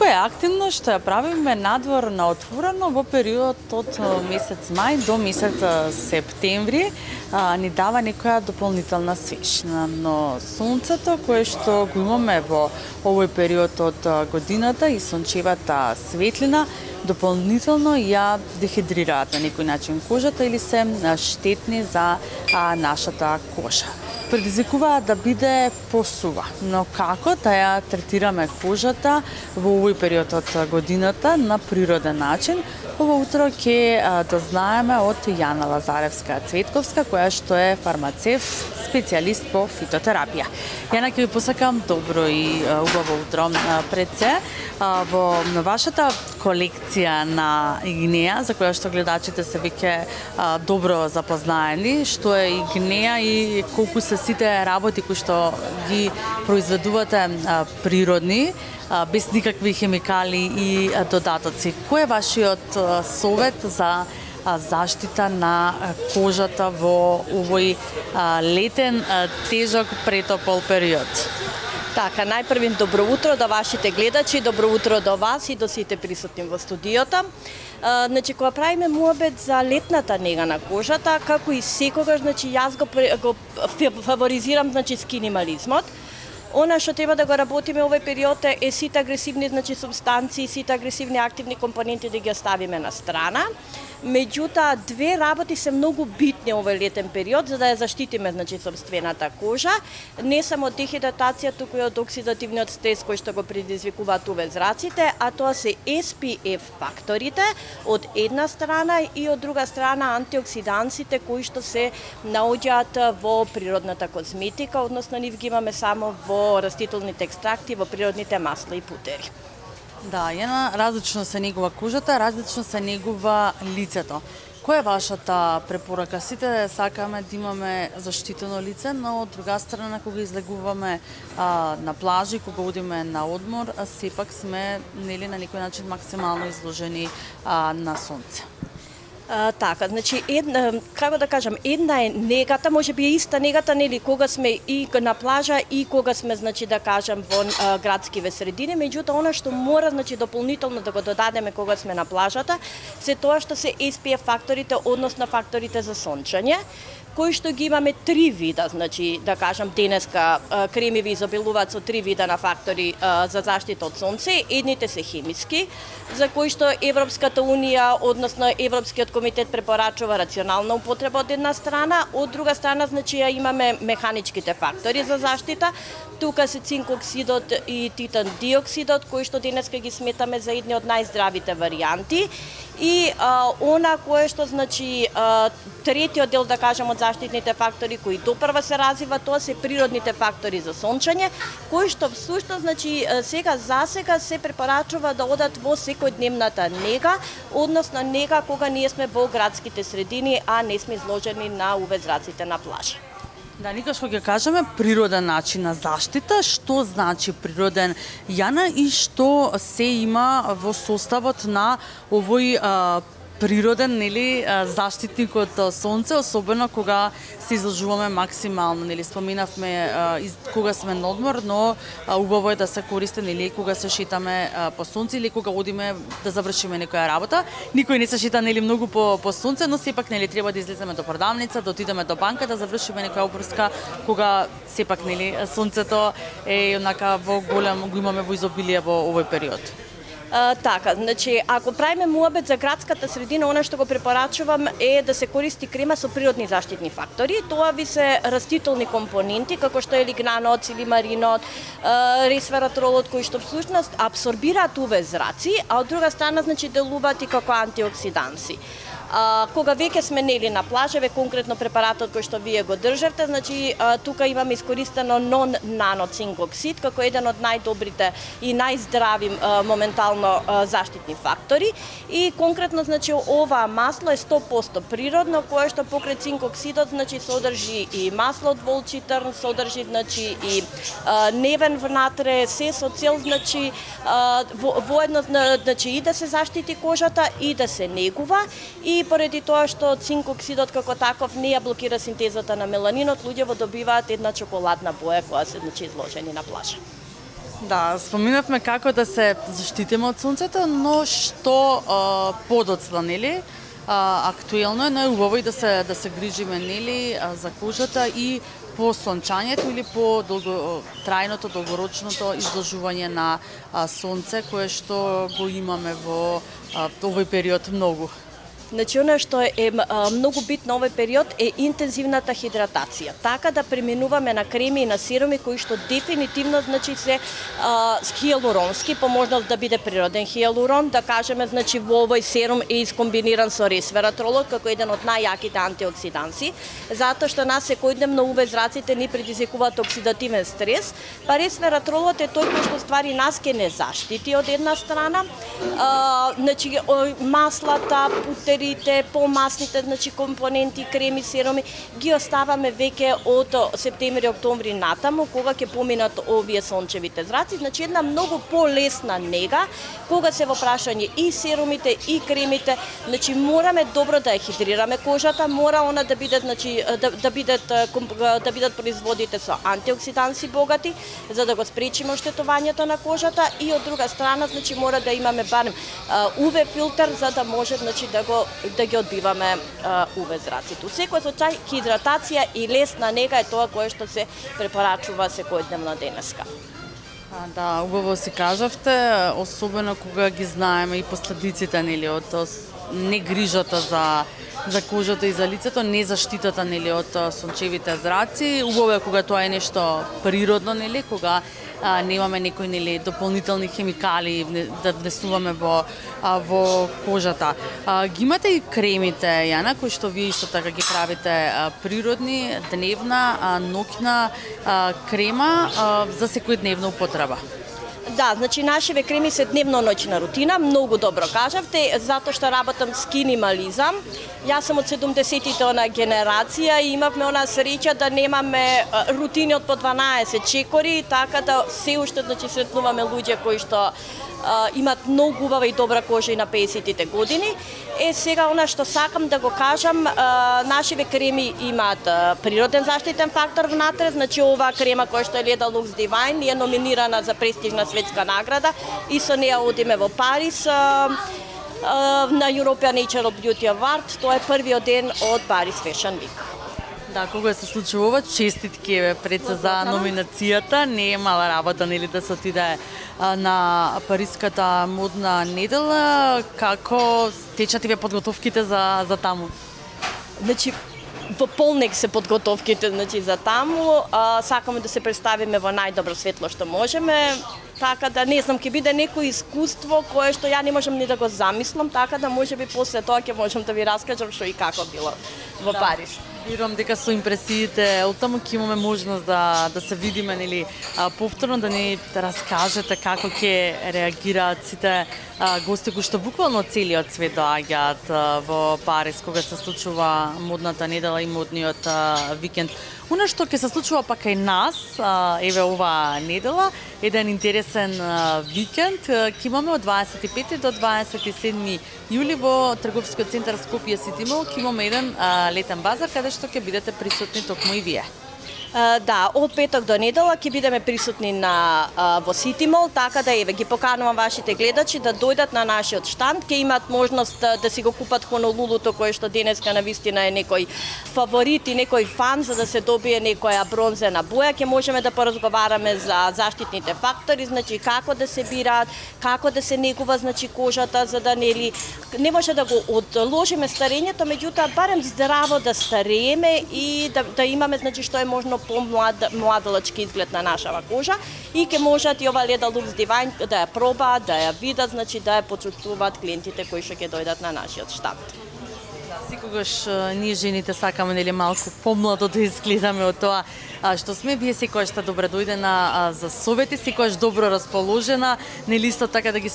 Секоја активност што ја правиме надвор на отворено во периодот од месец мај до месец септември ни дава некоја дополнителна свежина, но сонцето кое што го имаме во овој период од годината и сончевата светлина дополнително ја дехидрираат на некој начин кожата или се штетни за нашата кожа. Предизвикуваат да биде посува, но како да ја третираме кожата во овој период од годината на природен начин, ова утро ќе дознаеме од Јана Лазаревска-Цветковска, која што е фармацевт, специјалист по фитотерапија. Јана, ќе ви посакам добро и убаво утро. Пред се, во вашата колекција на игнеја, за која што гледачите се веќе добро запознаени, што е игнеја и колку се сите работи кои што ги произведувате природни, без никакви хемикали и додатоци. Кој е вашиот совет за заштита на кожата во овој летен, тежок, претопол период? Така, најпрвин добро утро до вашите гледачи, добро утро до вас и до сите присутни во студиото. Значи, кога правиме муабет за летната нега на кожата, како и секогаш, значи, јас го фаворизирам, значи, скинимализмот. Она што треба да го работиме овој период е сите агресивни, значи, субстанции, сите агресивни активни компоненти да ги оставиме на страна. Меѓутоа, две работи се многу битни овој летен период за да ја заштитиме, значи, сопствената кожа, не само од дехидратација, туку и од оксидативниот стрес кој што го предизвикуваат UV-зраците, а тоа се SPF факторите од една страна и од друга страна антиоксидансите кои што се наоѓаат во природната козметика, односно нив ги имаме само во растителните екстракти, во природните масла и путери. Да, Јана, различно се негува кожата, различно се негува лицето. Која е вашата препорака? Сите сакаме да имаме заштитено лице, но од друга страна кога излегуваме на плажи, кога одиме на одмор, сепак сме нели на некој начин максимално изложени на сонце. Така, значи, како да кажам, една е негата, може би е иста негата, нели, кога сме и на плажа и кога сме, значи, да кажам, во градскиве средини, меѓутоа, она што мора, значи, дополнително да го додадеме кога сме на плажата, се тоа што се SPF факторите, односно факторите за сончање, кои што ги имаме три вида, значи, да кажам, денеска кремиви изобилуваат со три вида на фактори за заштита од сонце. Едните се хемиски, за кои што Европската унија, односно Европскиот комитет препорачува рационална употреба од една страна, од друга страна, значи, ја имаме механичките фактори за заштита. Тука се цинк оксидот и титан диоксидот, кои што денеска ги сметаме за едни од најздравите варијанти. И она кое што, значи, третиот дел, да кажем, од заштитните фактори кои допрва се развива, тоа се природните фактори за сончање, кои што всушност, значи, сега се препорачува да одат во секојдневната нега, односно нега кога ние сме во градските средини, а не сме изложени на UV-зраците на плажа. Да, никаш кога ќе кажеме природен начин на заштита, што значи природен, Јана, и што се има во составот на овој природен, нели, заштитник од сонце, особено кога се изложуваме максимално, нели, споменавме кога сме на одмор, но убаво е да се користи, нели, кога се шетаме по сонце или кога одиме да завршиме некоја работа. Никој не се шета, нели, многу по сонце, но сепак, нели, треба да излеземе до продавница, да отидеме до банка, да завршиме некоја обврска, кога сепак, нели, сонцето е онака во голем, го имаме во изобилие во овој период. Така, значи, ако правиме муабет за градската средина, она што го препорачувам е да се користи крема со природни заштитни фактори. Тоа ви се растителни компоненти, како што е лигнанот, силимаринот, ресвератролот, кои што всушност абсорбираат UV-зраци, а од друга страна, значи, делуваат и како антиоксиданси. Кога веќе сме нели на плажа, конкретно препаратот кој што вие го државте, значи тука имаме искористено нон-нано цинк оксид како еден од најдобрите и најздрави моментално заштитни фактори и конкретно значи ова масло е 100% природно кое што покрај цинк оксидот значи содржи и масло од волчи трн, содржи значи и невен внатре, се со цел значи воедно значи и да се заштити кожата и да се негува и поради тоа што цинк оксидот како таков не ја блокира синтезата на меланинот, луѓето добиваат една чоколадна боја која се значи изложени на плажа. Да, споминавме како да се заштитиме од сонцето, но што подоцна, нели? Актуелно е најубаво и да се грижиме, нели, за кожата и по сончањето или по трајното, долгорочното изложување на сонце, кое што го имаме во овој период многу. Значи, она што е многу битно овој период е интензивната хидратација. Така да преминуваме на креми и на сироми кои што дефинитивно значи се хијалуронски, по можност да биде природен хијалурон, да кажеме значи во овој серум е искомбиниран со ресвератролот како еден од најјаките антиоксиданси, затоа што нас секојдневно UV зраците ни предизвикуваат оксидативен стрес, па ресвератролот е тој кој што ствари нас ке не заштити од една страна, значи маслата, путерите, помасните, значи компоненти, креми, серуми, ги оставаме веќе од септември, октомври натаму, кога ќе поминат овие сончевите зраци. Значи една многу полесна нега, кога се во прашање и серумите и кремите, значи мораме добро да ја хидрираме кожата, мора она да биде значи да бидат производите со антиоксиданси богати, за да го спречиме оштетувањето на кожата и од друга страна значи мора да имаме барем UV филтер за да може значи да ги одбиваме UV зраците. У секој случај хидратација и лесна нега е тоа кое што се препорачува секојдневно денеска. Да, убаво си кажавте, особено кога ги знаеме и последиците, нели, од негрижата за кожата и за лицето, не заштитата, нели, од сончевите зраци. Убаво е кога тоа е нешто природно, нели, кога немаме некои, нели, дополнителни хемикали да внесуваме во кожата. Ги имате и кремите, Јана, кои што вие исто така ги правите природни, дневна, ноќна крема за секојдневна употреба. Да, значи нашиве креми се дневно-ноќна рутина, многу добро кажавте, затоа што работам скинимализам. Јас сум од 70-тите она генерација и имавме она среќа да немаме рутини од по 12 чекори, така да се уште значи сретнуваме луѓе кои што имат многу убава и добра кожа и на 50-тите години. Сега она што сакам да го кажам, нашиве креми имаат природен заштитен фактор внатре, значи оваа крема која што е Leda Lux Divine е номинирана за престижна светска награда и со неа одиме во Париз на European Natural Beauty Award, тоа е првиот ден од Paris Fashion Week. Да, кога се случува ова, честитки пред се за номинацијата, не е мала работа, нели, да се отиде на Париската модна недела. Како течат и подготовките за таму? Значи, во полнек се подготовките значи за таму, сакаме да се представиме во најдобро светло што можеме, така да не знам, ќе биде некој искуство кое што ја не можам ни да го замислам, така да можеби после тоа ќе можам да ви раскажам што и како било во Париж. Верувам дека со импресиите оттаму ќе имаме можност да се видиме, нели, повторно, да ни раскажете како ќе реагираат сите гости кои што буквално целиот свет доаѓаат во Париз кога се случува модната недела и модниот викенд. Она што ќе се случува пак и нас, еве оваа недела, еден интересен викенд, ќе имаме од 25 до 27 јули во трговскиот центар Скопје Сити Мол, ќе имаме еден летен базар каде што ќе бидете присутни токму и вие. Да, од петок до недела ќе бидеме присутни во Сити Мол, така да еве ги поканувам вашите гледачи да дојдат на нашиот штанд, ќе имаат можност да си го купат Хонолулуто кое што денеска навистина е некој фаворит и некој фан за да се добие некоја бронзена боја, ќе можеме да поразговараме за заштитните фактори, значи како да се бираат, како да се негува значи кожата за да не може да го одложиме старењето, меѓутоа барем здраво да старееме и да имаме значи што е можно помладалачки изглед на нашава кожа и ќе можат и ова Leda Lux Divine да ја пробаат, да ја видат, значи да ја почувствуваат клиентите кои што ќе дојдат на нашиот штанд. Секогаш ние жените сакаме нели малку помладо да изгледаме од тоа што сме. Вие секогаш сте добре дојдена за совети, секогаш добро расположена, нели исто така да го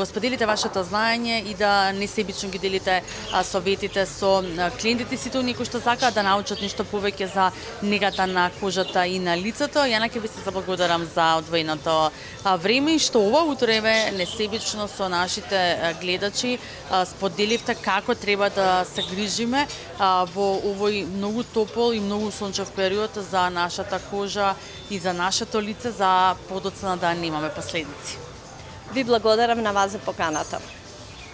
споделите вашето знаење и да несебично ги делите советите со клиентите сите оние кои што сакаат да научат нешто повеќе за негата на кожата и на лицето. Јана, ќе ви се заблагодарам за одвоеното време и што ова утро еве несебично со нашите гледачи споделивте како треба да се грижиме во овој многу топол и многу сончев период за за нашата кожа и за нашето лице за подоцна да немаме последици. Ви благодарам на вас за поканата.